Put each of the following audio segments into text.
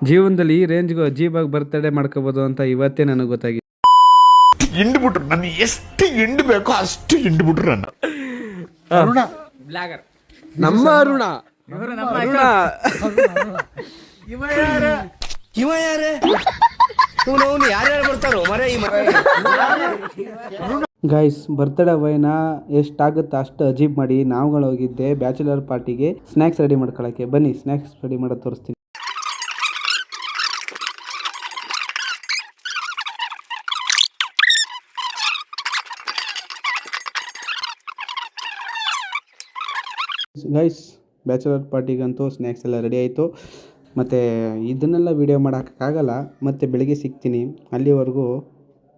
ಜೀವನದಲ್ಲಿ ಈ ರೇಂಜ್ಗೂ ಅಜೀಬಾಗಿ ಬರ್ತಡೇ ಮಾಡ್ಕೋಬೋದು ಅಂತ ಇವತ್ತೇ ನನಗೆ ಗೊತ್ತಾಗಿದೆ. ಹಿಂಡ್ಬಿಟ್ರು ನನಗೆ ಎಷ್ಟು ಹಿಂಡ್ ಬೇಕೋ ಅಷ್ಟು ಹಿಂಡ್ಬಿಟ್ರು ನನ್ನ ಅರುಣ ನಮ್ಮ ಅರುಣ ಇವ ಯಾರೇ ಯಾರ್ಯಾರು ಬರ್ತಾರೋ ಮರೆ ಗೈಸ್ ಬರ್ತ್ಡೇ ವೈನ ಎಷ್ಟಾಗುತ್ತೆ ಅಷ್ಟು ಅಜೀಬ್ ಮಾಡಿ ನಾವುಗಳು ಹೋಗಿದ್ದೆ ಬ್ಯಾಚುಲರ್ ಪಾರ್ಟಿಗೆ ಸ್ನ್ಯಾಕ್ಸ್ ರೆಡಿ ಮಾಡ್ಕೊಳ್ಳೋಕ್ಕೆ. ಬನ್ನಿ ಸ್ನ್ಯಾಕ್ಸ್ ರೆಡಿ ಮಾಡೋದು ತೋರಿಸ್ತೀನಿ. ಗೈಸ್ ಬ್ಯಾಚುಲರ್ ಪಾರ್ಟಿಗಂತೂ ಸ್ನ್ಯಾಕ್ಸ್ ಎಲ್ಲ ರೆಡಿ ಆಯಿತು. ಮತ್ತು ಇದನ್ನೆಲ್ಲ ವೀಡಿಯೋ ಮಾಡೋಕ್ಕಾಗಲ್ಲ, ಮತ್ತು ಬೆಳಗ್ಗೆ ಸಿಗ್ತೀನಿ. ಅಲ್ಲಿವರೆಗೂ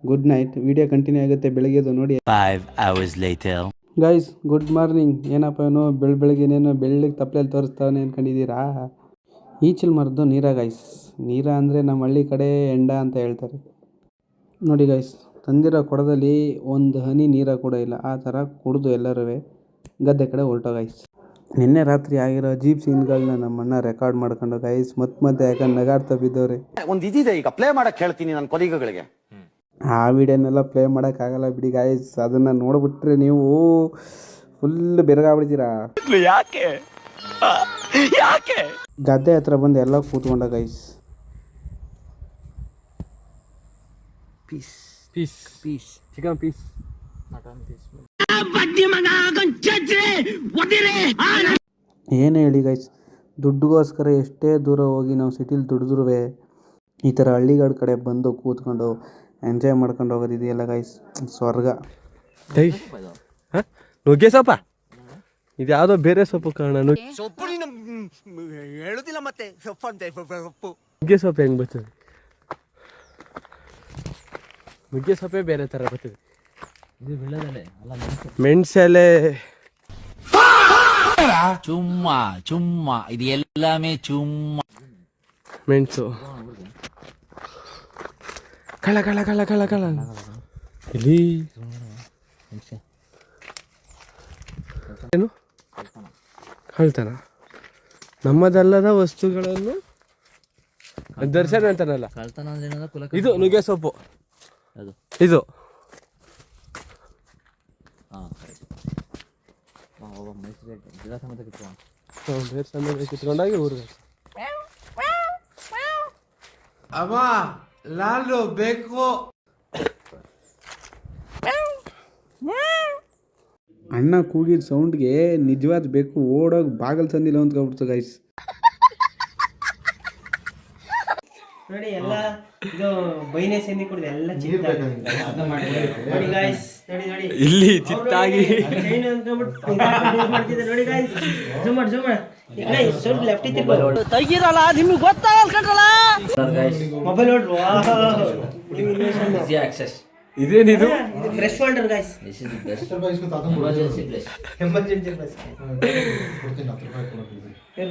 ಗುಡ್ ನೈಟ್. ವಿಡಿಯೋ ಕಂಟಿನ್ಯೂ ಆಗುತ್ತೆ ಬೆಳಗ್ಗೆದು ನೋಡಿ. 5 hours later. Guys good morning. ಏನಪ್ಪ ಏನೋ ಬೆಳಗ್ಗೆನೇನೋ ಬೆಳ್ಳಗೆ ತಪ್ಪಲೆಲ್ಲಿ ತೋರಿಸ್ತಾವನೆ ಅಂದ್ಕೊಂಡಿದ್ದೀರಾ? ಈಚಲ್ ಮರದ್ದು ನೀರ ಗೈಸ್. ನೀರ ಅಂದರೆ ನಮ್ಮ ಹಳ್ಳಿ ಕಡೆ ಎಂಡ ಅಂತ ಹೇಳ್ತಾರೆ. ನೋಡಿ ಗೈಸ್, ತಂದಿರೋ ಕೊಡದಲ್ಲಿ ಒಂದು ಹನಿ ನೀರ ಕೂಡ ಇಲ್ಲ. ಆ ಥರ ಕುಡಿದು ಎಲ್ಲರೂ ಗದ್ದೆ ಕಡೆ ಹೊರಟೋ ಗೈಸ್. ನಿನ್ನೆ ರಾತ್ರಿ ಆಗಿರೋ ಅಜೀಬ್ ಸೀನ್ಗಳನ್ನ ನಮ್ಮಣ್ಣ ರೆಕಾರ್ಡ್ ಮಾಡ್ಕೊಂಡು ಗೈಸ್ ಮತ್ತೆ ಯಾಕಂದ್ರೆ ನಗಾಡ್ತಾ ಬಿದ್ದವ್ರೆ. ಒಂದು ಇದಿದೆ, ಈಗ ಪ್ಲೇ ಮಾಡಕ್ಕೆ ಹೇಳ್ತೀನಿ ನನ್ನ ಕೊಲೀಗಗಳಿಗೆ. ಆ ವಿಡಿಯೋನೆಲ್ಲ ಪ್ಲೇ ಮಾಡೋಕ್ಕಾಗಲ್ಲ ಬಿಡಿ ಗಾಯ್ಸ್. ಅದನ್ನು ನೋಡ್ಬಿಟ್ರೆ ನೀವು ಫುಲ್ ಬೆರಗಾಗ್ಬಿಡ್ತೀರಾ. ಯಾಕೆ ಗದ್ದೆ ಹತ್ರ ಬಂದು ಎಲ್ಲ ಕೂತ್ಕೊಂಡ guys. Piece piece piece chicken piece mutton piece. ಏನೇ ಹೇಳಿ ಗೈಸ್, ದುಡ್ಡುಗೋಸ್ಕರ ಎಷ್ಟೇ ದೂರ ಹೋಗಿ ನಾವು ಸಿಟಿಲಿ ದುಡಿದ್ರೂ ಈ ಥರ ಹಳ್ಳಿಗಳ ಕಡೆ ಬಂದು ಕೂತ್ಕೊಂಡು ಎಂಜಾಯ್ ಮಾಡ್ಕೊಂಡು ಹೋಗೋದಿದೆಯಲ್ಲ ಗೈಸ್, ಸ್ವರ್ಗ. ನುಗ್ಗೆ ಸೊಪ್ಪ ಇದು ಯಾವುದೋ ಬೇರೆ ಸೊಪ್ಪು ಕಾರಣ. ಸೊಪ್ಪು ಹೇಳುದಿಲ್ಲ ಮತ್ತೆ ಸೊಪ್ಪು ಅಂತ. ಸೊಪ್ಪು ನುಗ್ಗೆ ಸೊಪ್ಪು ಹೆಂಗೆ ಬರ್ತದೆ? ನುಗ್ಗೆ ಸೊಪ್ಪೇ ಬೇರೆ ಥರ ಬರ್ತದೆ. ಮೆಣಸೆಲೆ சும்மா சும்மா இது எல்லாமே சும்மா. ಮೆಣಸು ಕಳ ಕಳ ಕಳ ಕಳ ಕಳ ಇಲ್ಲಿ ಏನು ಹೇಳ್ತಾನ? ನಮ್ಮದಲ್ಲದ ವಸ್ತುಗಳನ್ನು ದರ್ಶನ ಅಂತಾನಲ್ಲ, ಇದು ನುಗ್ಗೆ ಸೊಪ್ಪು. ಇದು ಕಿತ್ಕೊಂಡಾಗಿ ಊರಿಗೆ ಅಮ್ಮ ನಾನು ಬೇಕು. ಅಣ್ಣ ಕೂಗಿದ ಸೌಂಡ್ಗೆ ನಿಜವಾದ ಬೇಕು ಓಡೋಗಿ ಬಾಗಲ್ ಸಂದಿಲ್ಲ ಅಂದ್ಕೊಬಿಡ್ತು ಗೈಸ್. ನೋಡಿ ಎಲ್ಲ ಇದು ಬೈನೆ ಸೇನಿ ಕುಡಿದು ಎಲ್ಲ ನೋಡಿ ಗಾಯ್ಸ್. ನೋಡಿ ಇಲ್ಲಿ ಚಿತ್ತಾಗಿ ಚೈನ್ ಅಂದ್ಕೊಂಡ್ಬಿಟ್ಟು ಮಾಡ್ತಿದ್ದೆ ನೋಡಿ ಗಾಯ್ಸ್. ಜೂಮ್ ಮಾಡಿ ಸ್ವಲ್ಪ ಲೆಫ್ಟ್ ತಿರ್ಬೋದು ತೆಗಿರಲ್ಲ, ನಿಮಗೆ ಗೊತ್ತಾಗಲ್ಲ ಮೊಬೈಲ್ ನೋಡ್ರು. ಇದೇನಿದು? ಇದು fresh holder guys. Emergency place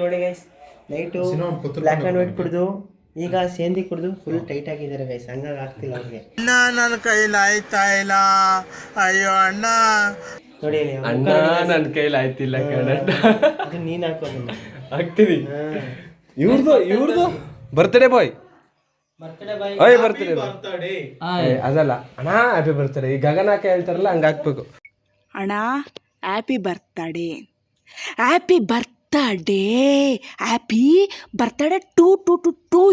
ನೋಡಿ guys. Night black and white ಕುಡಿದು ಈಗ ಸೇಂದಿ ಕುಡಿದು ಫುಲ್ ಟೈಟ್ ಆಗಿದ್ದಾರೆ ಗೈಸ್. ಹಂಗಾಗಿ ಆಗ್ತಿಲ್ಲ ಅವ್ರಿಗೆ. ನನ್ನ ಕೈಲಿ ಆಯ್ತಾ ಇಲ್ಲ, ಅಯ್ಯೋ ಅಣ್ಣ. ನೋಡಿ ಅಣ್ಣ ನನ್ನ ಕೈಲಿ ಆಯ್ತಿಲ್ಲ ಕಣಣ್ಣ. ಅದು ನೀನ್ ಹಾಕೋದಿಲ್ಲ ಹಾಕ್ತೀನಿ. ಇವ್ರದು ಬರ್ತ್ಡೇ ಬಾಯ್. ಓಯ್ ಬರ್ತ್ಡೇ ಅದಲ್ಲ ಅಣ್ಣ, ಹ್ಯಾಪಿ ಬರ್ತ್ಡೇ. ಈ ಗಗನಾಕ ಹೇಳ್ತಾರಲ್ಲ ಹಂಗ ಹಾಕ್ಬೇಕು. ಅಣ್ಣ happy birthday, happy birthday, happy birthday to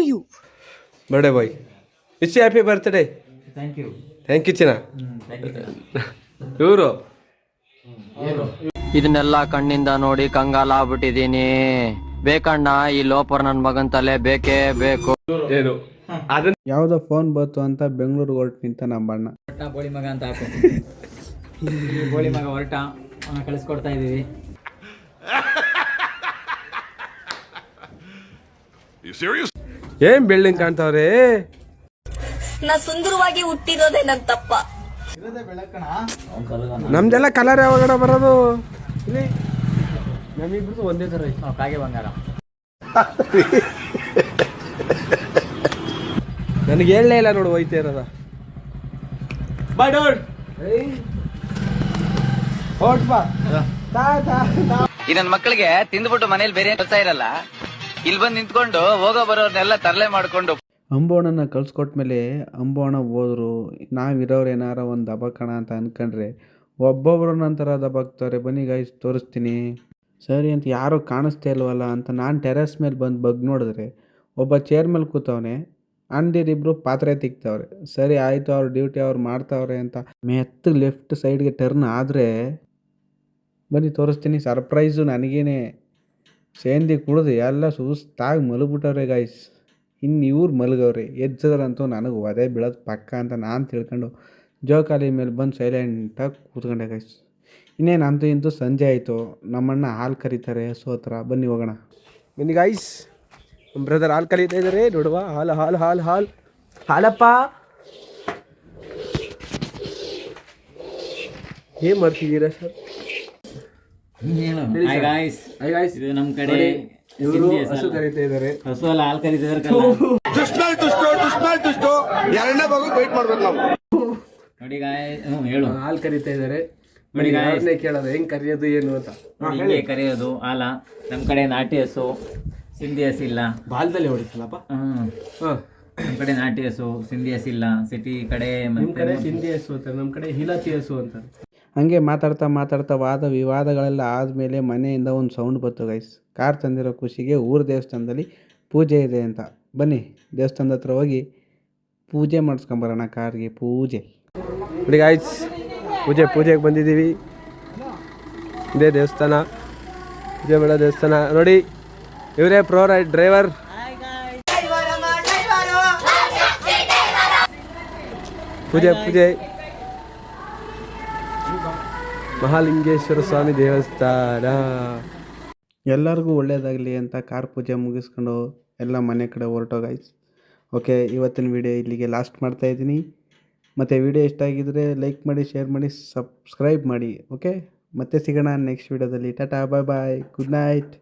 you. Birthday boy wish happy birthday. Thank you ಚಿನ್ನ. ಇವರು ಇದನ್ನೆಲ್ಲ ಕಣ್ಣಿಂದ ನೋಡಿ ಕಂಗಾಲಾಗ್ಬಿಟ್ಟಿದೀನಿ. ಬೇಕಣ್ಣ ಈ ಲೋಪರ್ ನನ್ ಮಗನ್ ತಲೆ ಬೇಕೇ ಬೇಕು. ಏನು ಅದನ್ನ ಯಾವುದೋ ಫೋನ್ ಬಂತು ಅಂತ ಬೆಂಗಳೂರಿಗೆ ಹೊರಟು ನಿಂತ ನಮ್ಮ ಅಣ್ಣ. ಬೋಳಿ ಮಗ ಅಂತ ಹಾಕು. ಬೋಳಿ ಮಗ ಹೊರಟ ಕಳಿಸ್ಕೊಡ್ತಾ ಇದೀವಿ. ಏನ್ ಬಿಲ್ಡಿಂಗ್ ಕಾಣ್ತಾವ್ರೆ? ನಾ ಸುಂದರವಾಗಿ ಹುಟ್ಟಿರೋದೇ ನನ್ ತಪ್ಪ. ನಮ್ದೆಲ್ಲ ಕಲರ್ ಯಾವಾಗ ಬರೋದು? ಇಲ್ಲಿ ನಮಿಬ್ರದ್ದು ಒಂದೇ ತರ ಐತಿ. ಕಾಗೆ ಬಂಗಾರ. ನನಗೆ ಹೇಳಲೇ ಇಲ್ಲ ನೋಡು, ಹೋಯ್ತಾ ಇರೋದ. ಬಾಯ್ ಡೋಡ್ ಈ ನನ್ನ ಮಕ್ಕಳಿಗೆ ತಿಂದ್ಬಿಟ್ಟು ಮನೇಲಿ ಬೇರೆ ಕೆಲಸ ಇರಲ್ಲ, ಇಲ್ಲಿ ಬಂದು ನಿಂತ್ಕೊಂಡು ಹೋಗೋ ಬರೋರ್ನೆಲ್ಲ ತರಲೆ ಮಾಡ್ಕೊಂಡು ಅಂಬೋಣನ ಕಳ್ಸ್ಕೊಟ್ಮೇಲೆ ಅಂಬೋಣ ಹೋದ್ರು. ನಾವಿರೋರು ಏನಾರ ಒಂದು ದಬಕಣ ಅಂತ ಅಂದ್ಕೊಂಡ್ರೆ ಒಬ್ಬೊಬ್ರು ನಂತರ ದಬಕ್ತಾರೆ. ಬನ್ನಿ ಗೈಸ್ ತೋರಿಸ್ತೀನಿ. ಸರಿ ಅಂತ ಯಾರೂ ಕಾಣಿಸ್ತಾ ಇಲ್ವಲ್ಲ ಅಂತ ನಾನು ಟೆರೆಸ್ ಮೇಲೆ ಬಂದು ಬಗ್ ನೋಡಿದ್ರೆ ಒಬ್ಬ ಚೇರ್ ಮೇಲೆ ಕೂತವನೆ, ಅಂದಿರಿಬ್ರು ಪಾತ್ರೆ ತಿಕ್ತವ್ರೆ. ಸರಿ ಆಯಿತು, ಅವ್ರ ಡ್ಯೂಟಿ ಅವ್ರು ಮಾಡ್ತಾವ್ರೆ ಅಂತ ಮೆತ್ತಗೆ ಲೆಫ್ಟ್ ಸೈಡ್ಗೆ ಟರ್ನ್ ಆದರೆ ಬನ್ನಿ ತೋರಿಸ್ತೀನಿ. ಸರ್ಪ್ರೈಸು ನನಗೇನೆ. ಸೇಂದಿ ಕುಡಿದು ಎಲ್ಲ ಸುಸ್ತಾಗಿ ಮಲಗ್ಬಿಟ್ಟವ್ರೆ ಗೈಸ್. ಇನ್ನು ಇವ್ರು ಮಲಗವ್ರೆ, ಎದ್ದದ್ರಂತೂ ನನಗೆ ಒದೆ ಬೀಳೋದು ಪಕ್ಕ ಅಂತ ನಾನು ತಿಳ್ಕೊಂಡು ಜೋಕಾಲಿ ಮೇಲೆ ಬಂದು ಸೈಲೆಂಟಾಗಿ ಕೂತ್ಕೊಂಡೆ ಗೈಸ್. ಇನ್ನೇನು ಅಂತೂ ಇಂತೂ ಸಂಜೆ ಆಯಿತು. ನಮ್ಮಣ್ಣ ಹಾಲು ಕರೀತಾರೆ ಹಸು ಹತ್ರ. ಬನ್ನಿ ಹೋಗೋಣ. ಬನ್ನಿ ಗಾಯ್ಸ್, ನಮ್ಮ ಬ್ರದರ್ ಹಾಲು ಕರೀತಾ ಇದ್ದಾರೆ ನೋಡುವ. ಹಾಲು ಹಾಲು ಹಾಲು ಹಾಲು ಹಾಲಪ್ಪ. ಏನು ಮಾಡ್ತಿದ್ದೀರಾ ಸರ್? ಇದು ನಮ್ಮ ಕಡೆ ಇವರು ಹಸು ಕರೀತಾ ಇದ್ದಾರೆ. ಹಸು ಅಲ್ಲ, ಹಾಲು ಕರೀತಿದ್ದಾರೆ. ಎರಡನೇ ಭಾಗ ವೇಟ್ ಮಾಡ್ಬೇಕು ನಾವು. ನೋಡಿ ಗಾಯ್ಸ್, ಹೇಳು. ಹಾಲು ಕರೀತಾ ಇದ್ದಾರೆ. ಅವ್ರನ್ನೇ ಕೇಳೋದು ಹೆಂಗ್ ಕರೆಯೋದು ಏನು ಅಂತ. ಹಿಂಗೆ ಕರೆಯೋದು ಹಾಲ. ನಮ್ಮ ಕಡೆ ನಾಟಿ ಹಸು, ಸಿಂಧಿ ಹಸಿಲ್ಲ. ಬಾಲ್ದಲ್ಲಿ ಹೊಡಿತಲ್ಲಪ್ಪ. ನಮ್ಮ ಕಡೆ ನಾಟಿ ಹಸು, ಸಿಂಧಿ ಹಸಿಲ್ಲ. ಸಿಟಿ ಕಡೆ ನಿಮ್ಮ ಕಡೆ ಸಿಂಧಿ ಹಸು ಅಂತಾರೆ, ನಮ್ಮ ಕಡೆ ಹಿಲಾತಿ ಹಸು ಅಂತಾರೆ. ಹಾಗೆ ಮಾತಾಡ್ತಾ ವಾದ ವಿವಾದಗಳೆಲ್ಲ ಆದಮೇಲೆ ಮನೆಯಿಂದ ಒಂದು ಸೌಂಡ್ ಬಂತು ಗೈಸ್. ಕಾರ್ ತಂದಿರೋ ಖುಷಿಗೆ ಊರ ದೇವಸ್ಥಾನದಲ್ಲಿ ಪೂಜೆ ಇದೆ ಅಂತ. ಬನ್ನಿ ದೇವಸ್ಥಾನದ ಹತ್ರ ಹೋಗಿ ಪೂಜೆ ಮಾಡಿಸ್ಕೊಂಬರೋಣ. ಕಾರ್ಗೆ ಪೂಜೆ. ನೋಡಿ ಗಾಯ್ಸ್, ಪೂಜೆಗೆ ಬಂದಿದ್ದೀವಿ. ಇದೇ ದೇವಸ್ಥಾನ, ಪೂಜೆ ಮಾಡೋ ದೇವಸ್ಥಾನ. ನೋಡಿ ಇವರೇ ಪ್ರೋ ಡ್ರೈವರ್. ಪೂಜೆ ಮಹಾಲಿಂಗೇಶ್ವರ ಸ್ವಾಮಿ ದೇವಸ್ಥಾನ. ಎಲ್ಲರಿಗೂ ಒಳ್ಳೆಯದಾಗಲಿ ಅಂತ ಕಾರ್ ಪೂಜೆ ಮುಗಿಸ್ಕೊಂಡು ಎಲ್ಲ ಮನೆ ಕಡೆ ಹೊರಟೋ ಗೈಸ್. ಓಕೆ, ಇವತ್ತಿನ ವಿಡಿಯೋ ಇಲ್ಲಿಗೆ ಲಾಸ್ಟ್ ಮಾಡ್ತಾಯಿದ್ದೀನಿ. ಮತ್ತು ವಿಡಿಯೋ ಇಷ್ಟ ಆಗಿದ್ದರೆ ಲೈಕ್ ಮಾಡಿ, ಶೇರ್ ಮಾಡಿ, ಸಬ್ಸ್ಕ್ರೈಬ್ ಮಾಡಿ. ಓಕೆ, ಮತ್ತೆ ಸಿಗೋಣ ನೆಕ್ಸ್ಟ್ ವಿಡಿಯೋದಲ್ಲಿ. ಟಾಟಾ, ಬಾಯ್ ಬಾಯ್, ಗುಡ್ ನೈಟ್.